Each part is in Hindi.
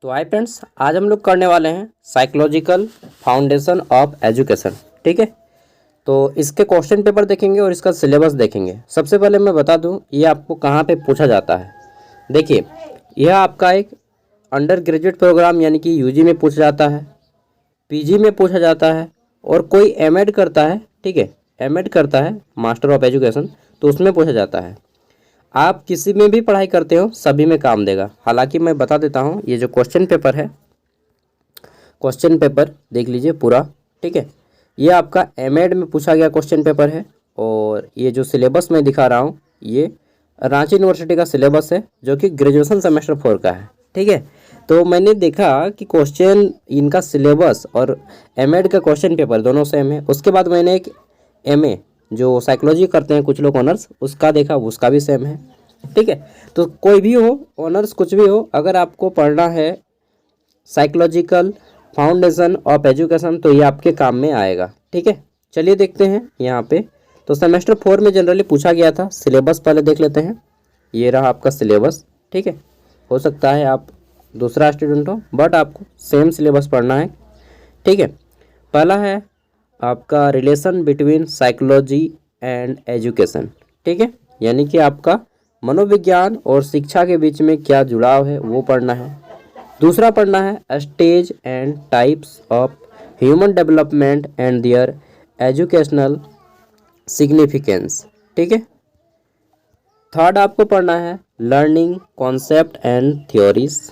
तो हाय फ्रेंड्स, आज हम लोग करने वाले हैं साइकोलॉजिकल फाउंडेशन ऑफ एजुकेशन। ठीक है, तो इसके क्वेश्चन पेपर देखेंगे और इसका सिलेबस देखेंगे। सबसे पहले मैं बता दूं ये आपको कहाँ पे पूछा जाता है। देखिए, यह आपका एक अंडर ग्रेजुएट प्रोग्राम यानी कि यूजी में पूछा जाता है, पीजी में पूछा जाता है, और कोई एमएड करता है। ठीक है, एमएड करता है मास्टर ऑफ एजुकेशन, तो उसमें पूछा जाता है। आप किसी में भी पढ़ाई करते हो सभी में काम देगा। हालांकि मैं बता देता हूँ, ये जो क्वेश्चन पेपर है, क्वेश्चन पेपर देख लीजिए पूरा। ठीक है, ये आपका एमएड में पूछा गया क्वेश्चन पेपर है, और ये जो सिलेबस मैं दिखा रहा हूँ ये रांची यूनिवर्सिटी का सिलेबस है, जो कि ग्रेजुएशन सेमेस्टर 4 का है। ठीक है, तो मैंने देखा कि क्वेश्चन इनका सिलेबस और एमएड का क्वेश्चन पेपर दोनों सेम है। उसके बाद मैंने एक एमए जो साइकोलॉजी करते हैं कुछ लोग ऑनर्स, उसका देखा, उसका भी सेम है। ठीक है, तो कोई भी हो ऑनर्स कुछ भी हो, अगर आपको पढ़ना है साइकोलॉजिकल फाउंडेशन ऑफ एजुकेशन तो ये आपके काम में आएगा। ठीक है, चलिए देखते हैं यहाँ पे। तो सेमेस्टर 4 में जनरली पूछा गया था। सिलेबस पहले देख लेते हैं। ये रहा आपका सिलेबस। ठीक है, हो सकता है आप दूसरा स्टूडेंट हो बट आपको सेम सिलेबस पढ़ना है। ठीक है, पहला है आपका relation between psychology and education. ठीक है, यानी कि आपका मनोविज्ञान और शिक्षा के बीच में क्या जुड़ाव है वो पढ़ना है। दूसरा पढ़ना है stage and types of human development and there educational significance. ठीक है, थर्ड आपको पढ़ना है learning concept and theories.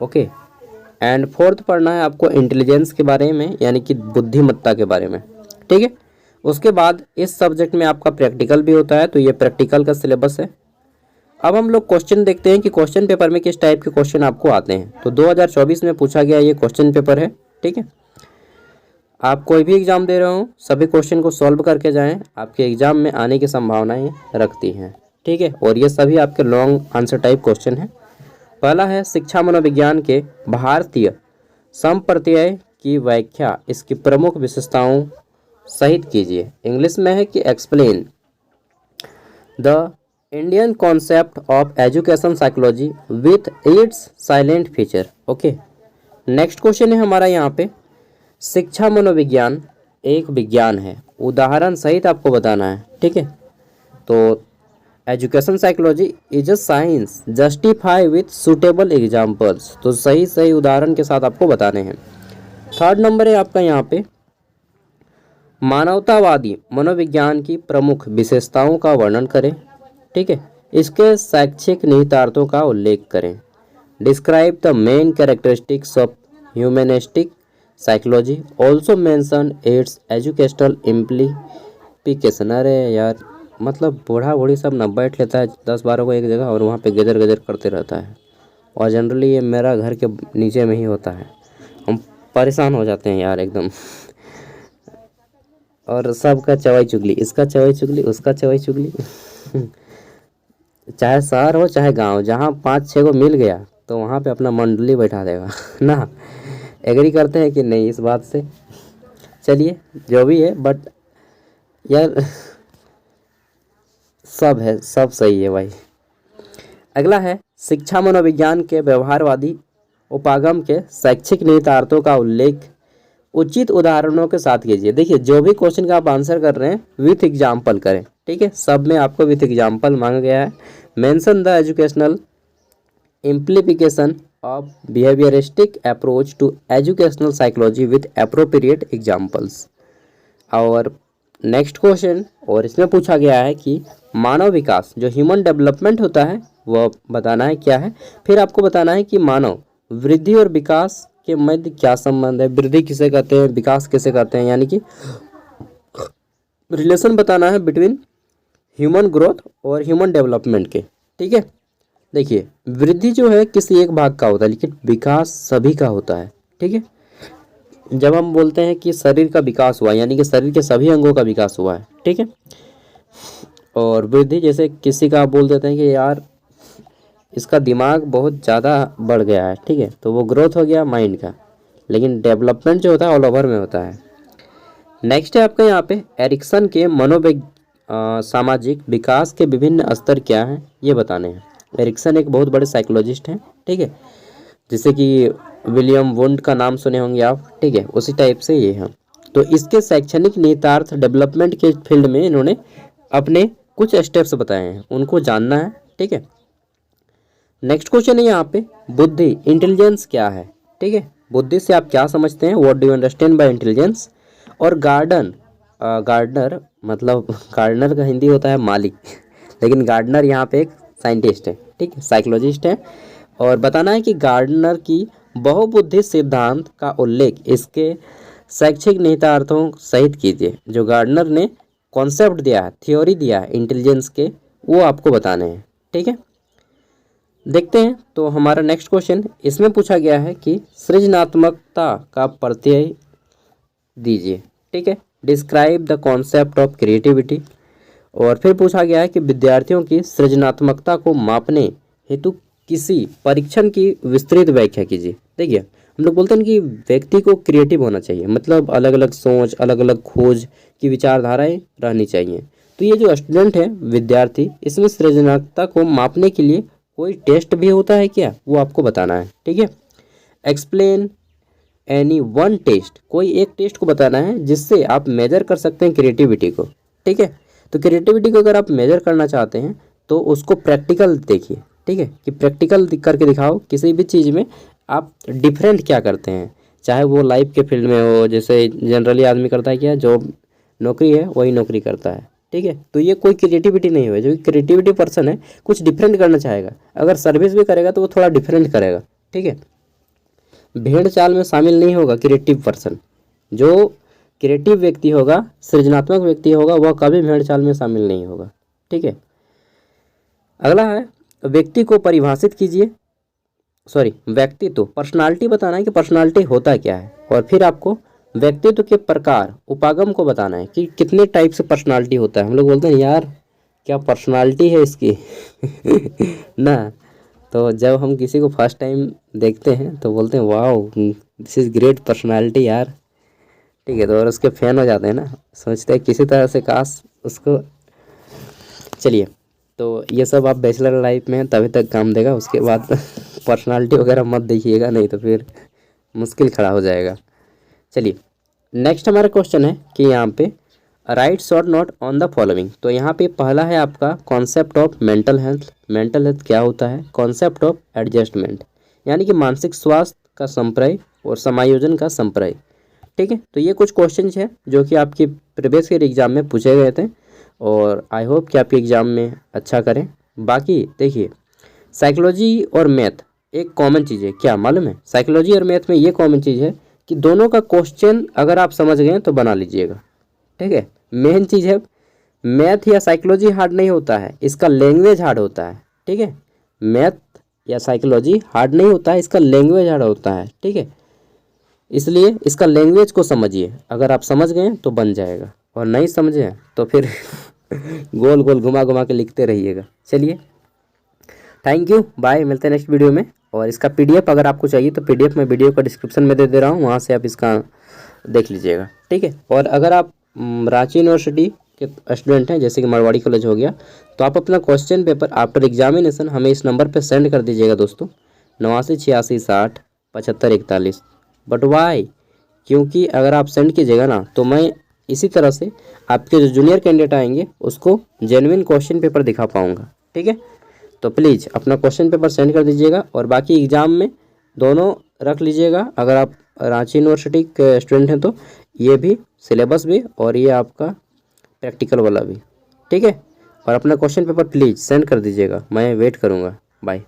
Okay, and fourth पढ़ना है आपको इंटेलिजेंस के बारे में, यानी कि बुद्धिमत्ता के बारे में। ठीक है, उसके बाद इस सब्जेक्ट में आपका प्रैक्टिकल भी होता है, तो ये प्रैक्टिकल का सिलेबस है। अब हम लोग क्वेश्चन देखते हैं कि क्वेश्चन पेपर में किस टाइप के क्वेश्चन आपको आते हैं। तो 2024 में पूछा गया ये क्वेश्चन पेपर है। ठीक है, आप कोई भी एग्जाम दे रहे हो सभी क्वेश्चन को सॉल्व करके जाएं, आपके एग्जाम में आने की संभावनाएं रखती हैं। ठीक है, और ये सभी आपके लॉन्ग आंसर टाइप क्वेश्चन हैं। पहला है शिक्षा मनोविज्ञान के भारतीय संप्रत्यय की व्याख्या इसकी प्रमुख विशेषताओं सहित कीजिए। इंग्लिश में है कि explain the Indian concept of education psychology with its silent feature. Okay, next question है हमारा यहाँ पे, शिक्षा मनोविज्ञान एक विज्ञान है, उदाहरण सहित आपको बताना है। ठीक है, तो education psychology is a science justify with suitable examples, तो सही सही उदाहरण के साथ आपको बताने हैं। थर्ड नंबर है आपका यहाँ पे मानवतावादी मनोविज्ञान की प्रमुख विशेषताओं का वर्णन करें। ठीक है, इसके शैक्षिक निहितार्थों का उल्लेख करें। Describe the main characteristics of humanistic psychology, also mention it's educational implication. अरे यार, मतलब बूढ़ा बूढ़ी सब ना बैठ लेता है 10-12 को एक जगह और वहाँ पे गजर गजर करते रहता है, और जनरली ये मेरा घर के नीचे में ही होता है। हम परेशान हो जाते हैं यार एकदम। और सबका चवाई चुगली, इसका चवाई चुगली, उसका चवाई चुगली। चाहे शहर हो चाहे गांव, जहाँ 5-6 को मिल गया तो वहाँ पे अपना मंडली बैठा देगा ना। एग्री करते हैं कि नहीं इस बात से? चलिए जो भी है, बट यार सब है, सब सही है भाई। अगला है शिक्षा मनोविज्ञान के व्यवहारवादी उपागम के शैक्षिक निहितार्थों का उल्लेख उचित उदाहरणों के साथ कीजिए। देखिए, जो भी क्वेश्चन का आप आंसर कर रहे हैं विथ एग्जाम्पल करें। ठीक है, सब में आपको विथ एग्जाम्पल मांगा गया है। Mention the educational implication of behavioristic approach to educational psychology with appropriate examples. और नेक्स्ट क्वेश्चन, और इसमें पूछा गया है कि मानव विकास जो ह्यूमन डेवलपमेंट होता है वह बताना है क्या है। फिर आपको बताना है कि मानव वृद्धि और विकास के मध्य क्या संबंध है, वृद्धि किसे कहते हैं, विकास किसे कहते हैं, यानी कि रिलेशन बताना है बिटवीन ह्यूमन ग्रोथ और ह्यूमन डेवलपमेंट के। ठीक है, देखिए वृद्धि जो है किसी एक भाग का होता है, लेकिन विकास सभी का होता है। ठीक है, जब हम बोलते हैं कि शरीर का विकास हुआ, यानी कि शरीर के सभी अंगों का विकास हुआ है। ठीक है, और वृद्धि जैसे किसी का आप बोल देते हैं कि यार इसका दिमाग बहुत ज़्यादा बढ़ गया है। ठीक है, तो वो ग्रोथ हो गया माइंड का, लेकिन डेवलपमेंट जो होता है ऑल ओवर में होता है। नेक्स्ट है आपका यहाँ पे एरिक्सन के सामाजिक विकास के विभिन्न स्तर क्या हैं ये बताने हैं। एरिक्सन एक बहुत बड़े साइकोलॉजिस्ट हैं। ठीक है, जैसे कि विलियम वुंड का नाम सुने होंगे आप, ठीक है, उसी टाइप से ये है। तो इसके शैक्षणिक निहितार्थ डेवलपमेंट के फील्ड में इन्होंने अपने कुछ स्टेप्स बताए हैं, उनको जानना है, ठीक है। नेक्स्ट क्वेश्चन है यहाँ पे, बुद्धि इंटेलिजेंस क्या है, ठीक है, बुद्धि से आप क्या समझते हैं, what do you understand by intelligence. और गार्डनर मतलब गार्डनर का हिंदी होता है माली लेकिन गार्डनर यहाँ पे एक साइंटिस्ट है, ठीक है, साइकोलॉजिस्ट है। और बताना है कि गार्डनर की बहुबुद्धि सिद्धांत का उल्लेख इसके शैक्षिक निहितार्थों सहित कीजिए। जो गार्डनर ने कॉन्सेप्ट दिया है, थ्योरी दिया है इंटेलिजेंस के, वो आपको बताने हैं, ठीक है। देखते हैं तो हमारा नेक्स्ट क्वेश्चन इसमें पूछा गया है कि सृजनात्मकता का प्रत्यय दीजिए, ठीक है, describe the concept of creativity. और फिर पूछा गया है कि विद्यार्थियों की सृजनात्मकता को मापने हेतु किसी परीक्षण की विस्तृत व्याख्या कीजिए। देखिए हम लोग बोलते हैं कि व्यक्ति को क्रिएटिव होना चाहिए, मतलब अलग अलग सोच, अलग अलग खोज की विचारधाराएं रहनी चाहिए। तो ये जो स्टूडेंट है, विद्यार्थी, इसमें सृजनात्मकता को मापने के लिए कोई टेस्ट भी होता है क्या, वो आपको बताना है, ठीक है। एक्सप्लेन एनी वन टेस्ट, कोई एक टेस्ट को बताना है जिससे आप मेजर कर सकते हैं क्रिएटिविटी को, ठीक है। तो क्रिएटिविटी को अगर आप मेजर करना चाहते हैं तो उसको प्रैक्टिकल देखिए, ठीक है, कि प्रैक्टिकल करके दिखाओ किसी भी चीज़ में आप डिफरेंट क्या करते हैं, चाहे वो लाइफ के फील्ड में हो, जैसे जनरली आदमी करता है क्या, जो नौकरी है वही नौकरी करता है, ठीक है। तो ये कोई क्रिएटिविटी नहीं है, जो क्रिएटिविटी पर्सन है कुछ डिफरेंट करना चाहेगा, अगर सर्विस भी करेगा तो वो थोड़ा डिफरेंट करेगा, ठीक है। भेड़ चाल में शामिल नहीं होगा क्रिएटिव पर्सन। जो क्रिएटिव व्यक्ति होगा, सृजनात्मक व्यक्ति होगा, वह कभी भेड़ चाल में शामिल नहीं होगा, ठीक है। अगला है, व्यक्ति को परिभाषित कीजिए, व्यक्तित्व, पर्सनालिटी बताना है कि पर्सनालिटी होता क्या है। और फिर आपको व्यक्तित्व के प्रकार, उपागम को बताना है कि कितने टाइप से पर्सनालिटी होता है। हम लोग बोलते हैं यार क्या पर्सनालिटी है इसकी ना, तो जब हम किसी को फर्स्ट टाइम देखते हैं तो बोलते हैं wow this is great personality यार, ठीक है। तो और उसके फैन हो जाते हैं ना, सोचते हैं किसी तरह से काश उसको। चलिए, तो ये सब आप बैचलर लाइफ में तभी तक काम देगा, उसके बाद पर्सनालिटी वगैरह मत देखिएगा, नहीं तो फिर मुश्किल खड़ा हो जाएगा। चलिए नेक्स्ट हमारा क्वेश्चन है कि यहाँ पे right short note on the following. तो यहाँ पे पहला है आपका concept of mental health. Mental health क्या होता है, कॉन्सेप्ट ऑफ एडजस्टमेंट यानी कि मानसिक स्वास्थ्य का संप्रय और समायोजन का संप्रय, ठीक है। तो ये कुछ क्वेश्चन है जो कि आपकी प्रीवियस ईयर एग्जाम में पूछे गए थे और आई होप कि आपके एग्ज़ाम में अच्छा करें। बाकी देखिए साइकोलॉजी और मैथ एक कॉमन चीज़ है, क्या मालूम है, साइकोलॉजी और मैथ में ये कॉमन चीज़ है कि दोनों का क्वेश्चन अगर आप समझ गए तो बना लीजिएगा, ठीक है। मेन चीज़ है मैथ या साइकोलॉजी हार्ड नहीं होता है, इसका लैंग्वेज हार्ड होता है, ठीक है। मैथ या साइकोलॉजी हार्ड नहीं होता है, इसका लैंग्वेज हार्ड होता है, ठीक है। इसलिए इसका लैंग्वेज को समझिए, अगर आप समझ गए तो बन जाएगा और नहीं समझे तो फिर गोल गोल घुमा घुमा के लिखते रहिएगा। चलिए थैंक यू, बाय, मिलते हैं नेक्स्ट वीडियो में। और इसका पीडीएफ अगर आपको चाहिए तो पीडीएफ मैं वीडियो का डिस्क्रिप्शन में दे रहा हूँ, वहाँ से आप इसका देख लीजिएगा, ठीक है। और अगर आप रांची यूनिवर्सिटी के स्टूडेंट हैं, जैसे कि मरवाड़ी कॉलेज हो गया, तो आप अपना क्वेश्चन पेपर आफ्टर एग्जामिनेशन हमें इस नंबर पर सेंड कर दीजिएगा दोस्तों, 8986607541। बट वाई, क्योंकि अगर आप सेंड कीजिएगा ना तो मैं इसी तरह से आपके जो जूनियर कैंडिडेट आएंगे उसको जेन्युइन क्वेश्चन पेपर दिखा पाऊँगा, ठीक है। तो प्लीज़ अपना क्वेश्चन पेपर सेंड कर दीजिएगा और बाकी एग्ज़ाम में दोनों रख लीजिएगा। अगर आप रांची यूनिवर्सिटी के स्टूडेंट हैं तो ये भी सिलेबस भी और ये आपका प्रैक्टिकल वाला भी, ठीक है। और अपना क्वेश्चन पेपर प्लीज़ सेंड कर दीजिएगा, मैं वेट करूँगा। बाय।